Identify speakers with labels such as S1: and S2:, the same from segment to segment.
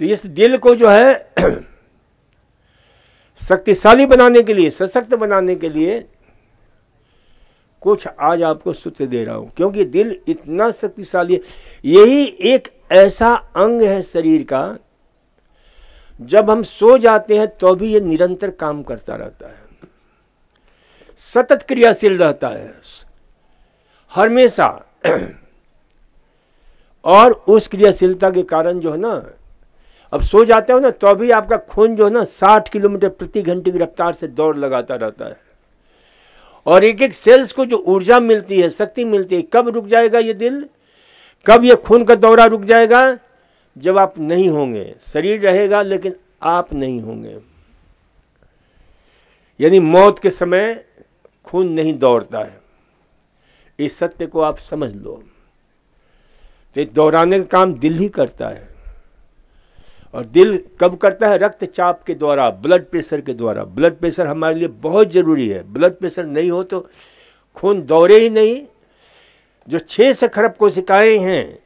S1: तो इस दिल को जो है शक्तिशाली बनाने के लिए, सशक्त बनाने के लिए कुछ आज आपको सूत्र दे रहा हूं, क्योंकि दिल इतना शक्तिशाली है। यही एक ऐसा अंग है शरीर का, जब हम सो जाते हैं तो भी ये निरंतर काम करता रहता है, सतत क्रियाशील रहता है हमेशा। और उस क्रियाशीलता के कारण जो है ना, अब सो जाते हो ना तो भी आपका खून जो है ना 60 किलोमीटर प्रति घंटे की रफ्तार से दौड़ लगाता रहता है। और एक एक सेल्स को जो ऊर्जा मिलती है, शक्ति मिलती है, कब रुक जाएगा ये दिल, कब ये खून का दौरा रुक जाएगा? जब आप नहीं होंगे। शरीर रहेगा लेकिन आप नहीं होंगे, यानी मौत के समय खून नहीं दौड़ता है। इस सत्य को आप समझ लो। तो दौड़ाने का काम दिल ही करता है। और दिल कब करता है? रक्तचाप के द्वारा, ब्लड प्रेशर के द्वारा। ब्लड प्रेशर हमारे लिए बहुत ज़रूरी है। ब्लड प्रेशर नहीं हो तो खून दौड़े ही नहीं। जो 6 खरब कोशिकाएं हैं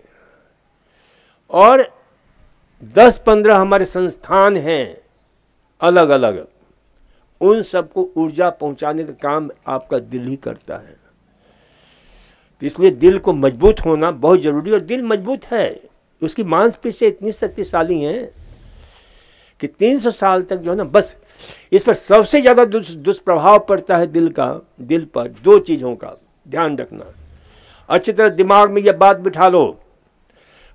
S1: और 10-15 हमारे संस्थान हैं अलग अलग, उन सबको ऊर्जा पहुंचाने का काम आपका दिल ही करता है। तो इसलिए दिल को मजबूत होना बहुत जरूरी है। और दिल मजबूत है, उसकी मांसपेशियां इतनी शक्तिशाली हैं कि 300 साल तक जो है ना, बस इस पर सबसे ज़्यादा दुष्प्रभाव पड़ता है दिल पर 2 चीज़ों का ध्यान रखना। अच्छी तरह दिमाग में यह बात बिठा लो।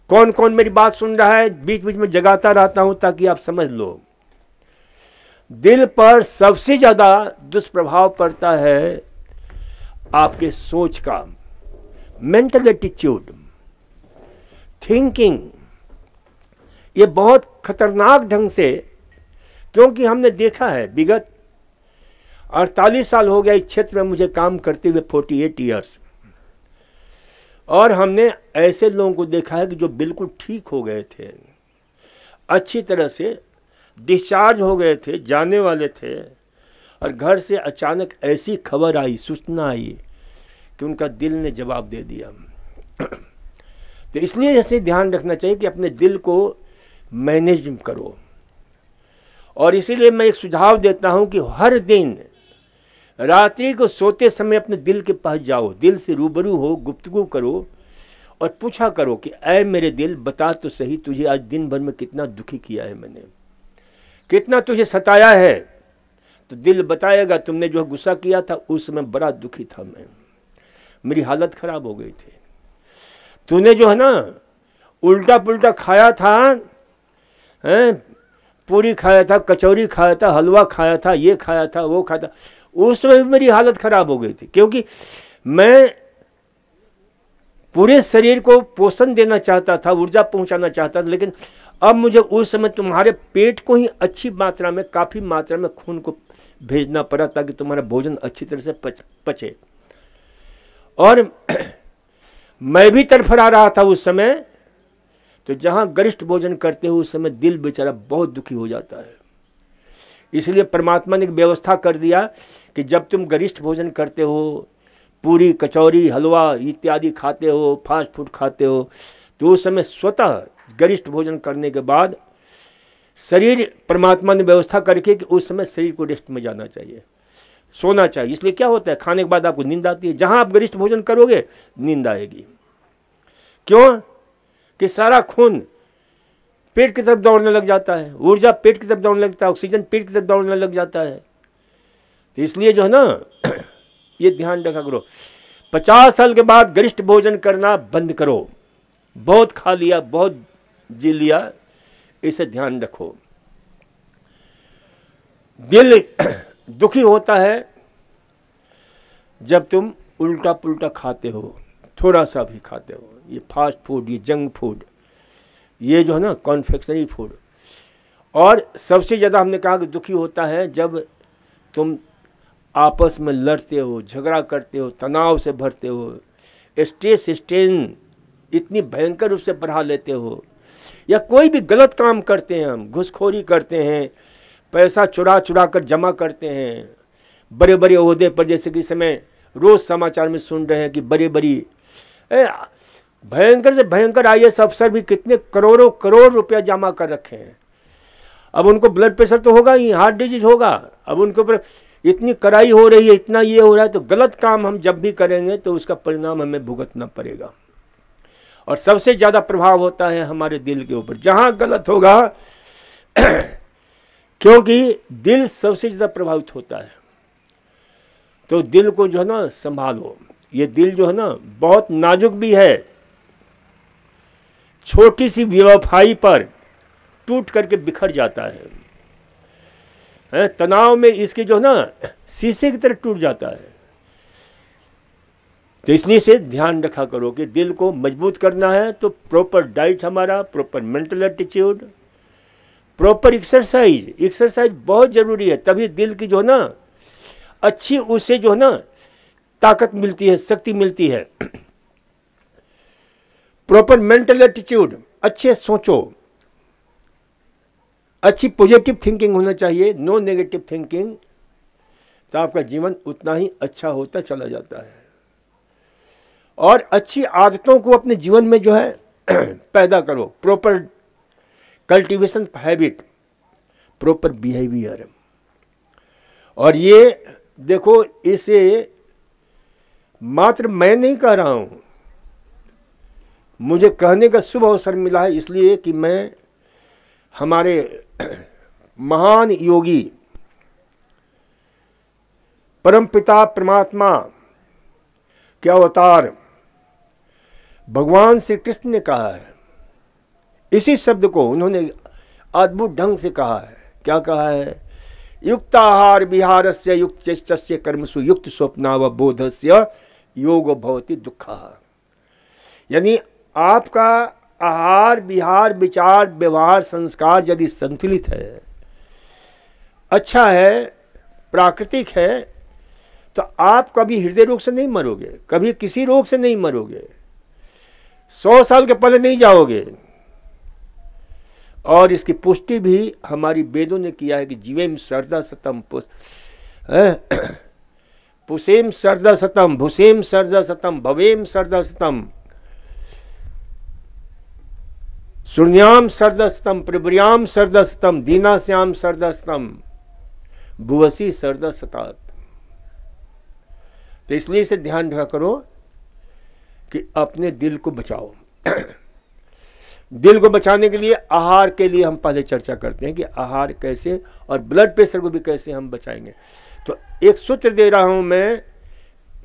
S1: कौन कौन मेरी बात सुन रहा है, बीच बीच में जगाता रहता हूं ताकि आप समझ लो। दिल पर सबसे ज़्यादा दुष्प्रभाव पड़ता है आपके सोच का, मेंटल एटीट्यूड, थिंकिंग। ये बहुत खतरनाक ढंग से, क्योंकि हमने देखा है विगत 48 साल हो गया इस क्षेत्र में मुझे काम करते हुए, 48 ईयर्स। और हमने ऐसे लोगों को देखा है कि जो बिल्कुल ठीक हो गए थे, अच्छी तरह से डिस्चार्ज हो गए थे, जाने वाले थे, और घर से अचानक ऐसी खबर आई, सूचना आई कि उनका दिल ने जवाब दे दिया। तो इसलिए ऐसे ध्यान रखना चाहिए कि अपने दिल को मैनेज करो। और इसीलिए मैं एक सुझाव देता हूं कि हर दिन रात्रि को सोते समय अपने दिल के पास जाओ, दिल से रूबरू हो, गुफ्तगू करो और पूछा करो कि ऐ मेरे दिल, बता तो सही तुझे आज दिन भर में कितना दुखी किया है मैंने, कितना तुझे सताया है। तो दिल बताएगा तुमने जो गुस्सा किया था उस समय बड़ा दुखी था मैं, मेरी हालत खराब हो गई थी। तूने जो है ना उल्टा पुल्टा खाया था, पूरी खाया था, कचौरी खाया था, हलवा खाया था, ये खाया था, वो खाया था, उस समय मेरी हालत खराब हो गई थी, क्योंकि मैं पूरे शरीर को पोषण देना चाहता था, ऊर्जा पहुंचाना चाहता था। लेकिन अब मुझे उस समय तुम्हारे पेट को ही अच्छी मात्रा में, काफ़ी मात्रा में खून को भेजना पड़ा ताकि तुम्हारा भोजन अच्छी तरह से पचे। और मैं भी तड़फड़ा रहा था उस समय। तो जहाँ गरिष्ठ भोजन करते हो उस समय दिल बेचारा बहुत दुखी हो जाता है। इसलिए परमात्मा ने एक व्यवस्था कर दिया कि जब तुम गरिष्ठ भोजन करते हो, पूरी कचौरी हलवा इत्यादि खाते हो, फास्ट फूड खाते हो, तो उस समय स्वतः गरिष्ठ भोजन करने के बाद शरीर, परमात्मा ने व्यवस्था करके कि उस समय शरीर को रेस्ट में जाना चाहिए, सोना चाहिए। इसलिए क्या होता है, खाने के बाद आपको नींद आती है। जहाँ आप गरिष्ठ भोजन करोगे नींद आएगी। क्यों? कि सारा खून पेट की तरफ दौड़ने लग जाता है, ऊर्जा पेट की तरफ दौड़ने लगता है, ऑक्सीजन पेट की तरफ दौड़ने लग जाता है। तो इसलिए जो है ना ये ध्यान रखा करो। 50 साल के बाद गरिष्ठ भोजन करना बंद करो। बहुत खा लिया, बहुत जी लिया, इसे ध्यान रखो। दिल दुखी होता है जब तुम उल्टा पुल्टा खाते हो, थोड़ा सा भी खाते हो, ये फास्ट फूड, ये जंक फूड, ये जो है ना कॉन्फेक्शनरी फूड। और सबसे ज़्यादा हमने कहा कि दुखी होता है जब तुम आपस में लड़ते हो, झगड़ा करते हो, तनाव से भरते हो, स्ट्रेस स्ट्रेन इतनी भयंकर रूप से बढ़ा लेते हो, या कोई भी गलत काम करते हैं, हम घूसखोरी करते हैं, पैसा चुरा चुरा कर जमा करते हैं बड़े बड़े ओहदे पर। जैसे कि इस समय रोज़ समाचार में सुन रहे हैं कि बड़ी बड़ी भयंकर से भयंकर आईएएस अफसर भी कितने करोड़ों करोड़ रुपया जमा कर रखे हैं। अब उनको ब्लड प्रेशर तो होगा ही, हार्ट डिजीज होगा, अब उनके ऊपर इतनी कड़ाई हो रही है, इतना ये हो रहा है, तो गलत काम हम जब भी करेंगे तो उसका परिणाम हमें भुगतना पड़ेगा। और सबसे ज़्यादा प्रभाव होता है हमारे दिल के ऊपर, जहाँ गलत होगा क्योंकि दिल सबसे ज़्यादा प्रभावित होता है। तो दिल को जो है ना संभालो। ये दिल जो है ना बहुत नाजुक भी है, छोटी सी बेवफाई पर टूट करके बिखर जाता है, तनाव में इसके जो है ना शीशे की तरह टूट जाता है। तो इसलिए से ध्यान रखा करो कि दिल को मजबूत करना है तो प्रॉपर डाइट हमारा, proper mental attitude, proper exercise बहुत ज़रूरी है। तभी दिल की जो है ना अच्छी, उससे जो है ना ताकत मिलती है, शक्ति मिलती है। प्रॉपर मेंटल एटीट्यूड, अच्छे सोचो, अच्छी पॉजिटिव थिंकिंग होना चाहिए, नो नेगेटिव थिंकिंग, तो आपका जीवन उतना ही अच्छा होता चला जाता है। और अच्छी आदतों को अपने जीवन में जो है पैदा करो, proper cultivation habit, proper behaviour. और ये देखो, इसे मात्र मैं नहीं कह रहा हूँ, मुझे कहने का शुभ अवसर मिला है, इसलिए कि मैं हमारे महान योगी परमपिता परमात्मा के अवतार भगवान श्री कृष्ण ने कहा है, इसी शब्द को उन्होंने अद्भुत ढंग से कहा है। क्या कहा है? युक्ताहार विहारस्य युक्त चेष्टस्य कर्मसु युक्त स्वप्नावबोधस्य योग भवति दुःखः। यानी आपका आहार विहार विचार व्यवहार संस्कार यदि संतुलित है, अच्छा है, प्राकृतिक है, तो आप कभी हृदय रोग से नहीं मरोगे, कभी किसी रोग से नहीं मरोगे, 100 साल के पहले नहीं जाओगे। और इसकी पुष्टि भी हमारी वेदों ने किया है कि जीवेम सर्दा सतम पुसेम सर्दा सतम भुसेम सर्दा सतम भवेम सर्दा सतम सुर्ण्याम सर्दस्तम प्रभुर्याम सर्दस्तम दीनाश्याम सर्दस्तम भुवसी सर्दसतात। तो इसलिए इसे ध्यान रखा करो कि अपने दिल को बचाओ। दिल को बचाने के लिए आहार के लिए हम पहले चर्चा करते हैं कि आहार कैसे, और ब्लड प्रेशर को भी कैसे हम बचाएंगे। तो एक सूत्र दे रहा हूं मैं,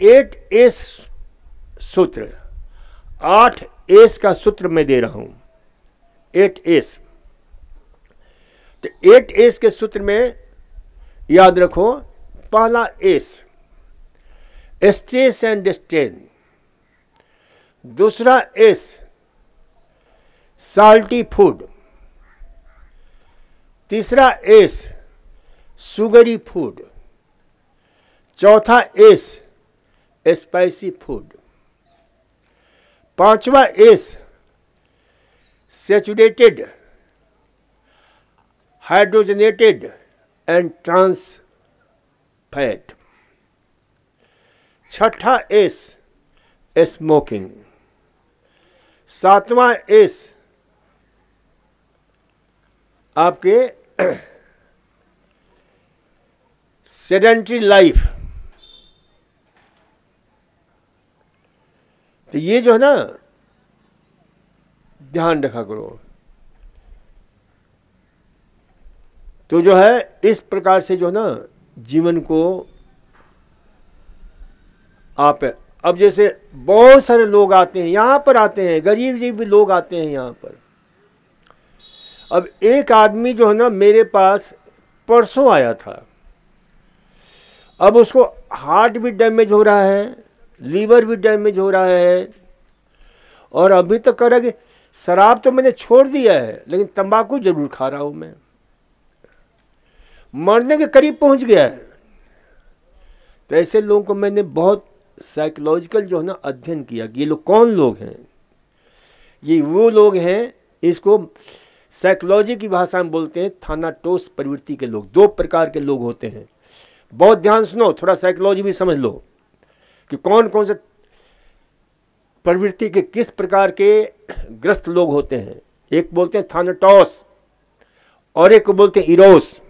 S1: 8S सूत्र, 8S का सूत्र मैं दे रहा हूं, 8S। तो 8S के सूत्र में याद रखो, पहला S स्ट्रेस एंड स्ट्रेन, दूसरा S साल्टी फूड, तीसरा S सुगरी फूड, चौथा S स्पाइसी फूड, पांचवा S saturated hydrogenated and trans fat, छठा S स्मोकिंग, सातवां S आपके सेडेंटरी लाइफ। तो ये जो है ना ध्यान रखा करो। तो जो है इस प्रकार से जो है ना जीवन को आप, अब जैसे बहुत सारे लोग आते हैं यहाँ पर, आते हैं गरीब जी भी लोग आते हैं यहाँ पर। अब एक आदमी जो है ना मेरे पास परसों आया था, अब उसको हार्ट भी डैमेज हो रहा है, लीवर भी डैमेज हो रहा है, और अभी तक कह रहा है कि शराब तो मैंने छोड़ दिया है लेकिन तंबाकू जरूर खा रहा हूं मैं, मरने के करीब पहुंच गया है। तो ऐसे लोगों को मैंने बहुत साइकोलॉजिकल जो है ना अध्ययन किया कि ये लोग कौन लोग हैं। ये वो लोग हैं, इसको साइकोलॉजी की भाषा में बोलते हैं थानाटोस प्रवृत्ति के लोग। 2 प्रकार के लोग होते हैं। बहुत ध्यान सुनो, थोड़ा साइकोलॉजी भी समझ लो कि कौन कौन से प्रवृत्ति के किस प्रकार के ग्रस्त लोग होते हैं। एक बोलते हैं थानाटोस और एक को बोलते हैं इरोस।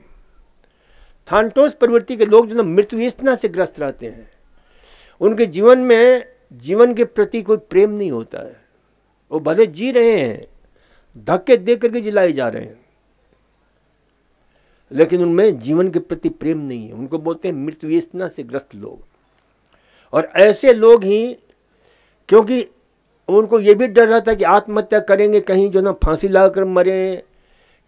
S1: थानाटोस प्रवृत्ति के लोग जो ना मृत्यु वेदना से ग्रस्त रहते हैं, उनके जीवन में जीवन के प्रति कोई प्रेम नहीं होता है। वो भले जी रहे हैं, धक्के दे करके जिलाए जा रहे हैं, लेकिन उनमें जीवन के प्रति प्रेम नहीं है। उनको बोलते हैं मृत्यु वेदना से ग्रस्त लोग। और ऐसे लोग ही, क्योंकि उनको ये भी डर रहता है कि आत्महत्या करेंगे, कहीं जो ना फांसी लगाकर मरें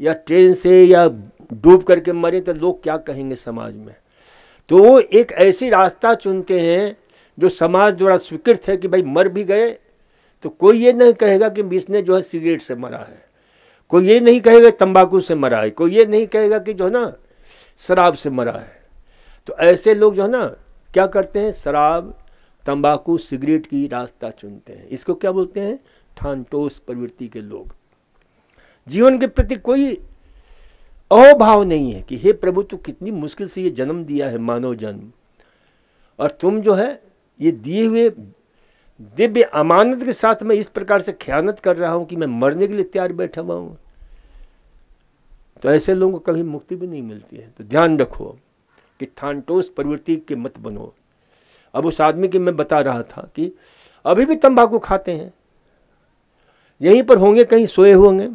S1: या ट्रेन से या डूब करके मरे तो लोग क्या कहेंगे समाज में। तो वो एक ऐसी रास्ता चुनते हैं जो समाज द्वारा स्वीकृत है कि भाई मर भी गए तो कोई ये नहीं कहेगा कि इसने जो है सिगरेट से मरा है, कोई ये नहीं कहेगा तंबाकू से मरा है, कोई ये नहीं कहेगा कि जो है ना शराब से मरा है। तो ऐसे लोग जो है ना क्या करते हैं, शराब, तंबाकू, सिगरेट की रास्ता चुनते हैं। इसको क्या बोलते हैं, थानाटोस प्रवृत्ति के लोग। जीवन के प्रति कोई अहोभाव नहीं है कि हे प्रभु तू कितनी मुश्किल से ये जन्म दिया है, मानव जन्म, और तुम जो है ये दिए हुए दिव्य अमानत के साथ मैं इस प्रकार से खयानत कर रहा हूं कि मैं मरने के लिए तैयार बैठा हुआ हूं। तो ऐसे लोगों को कभी मुक्ति भी नहीं मिलती है। तो ध्यान रखो कि थानाटोस प्रवृत्ति के मत बनो। अब उस आदमी की मैं बता रहा था कि अभी भी तंबाकू खाते हैं, यहीं पर होंगे, कहीं सोए होंगे।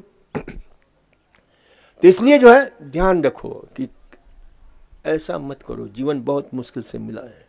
S1: तो इसलिए जो है ध्यान रखो कि ऐसा मत करो, जीवन बहुत मुश्किल से मिला है।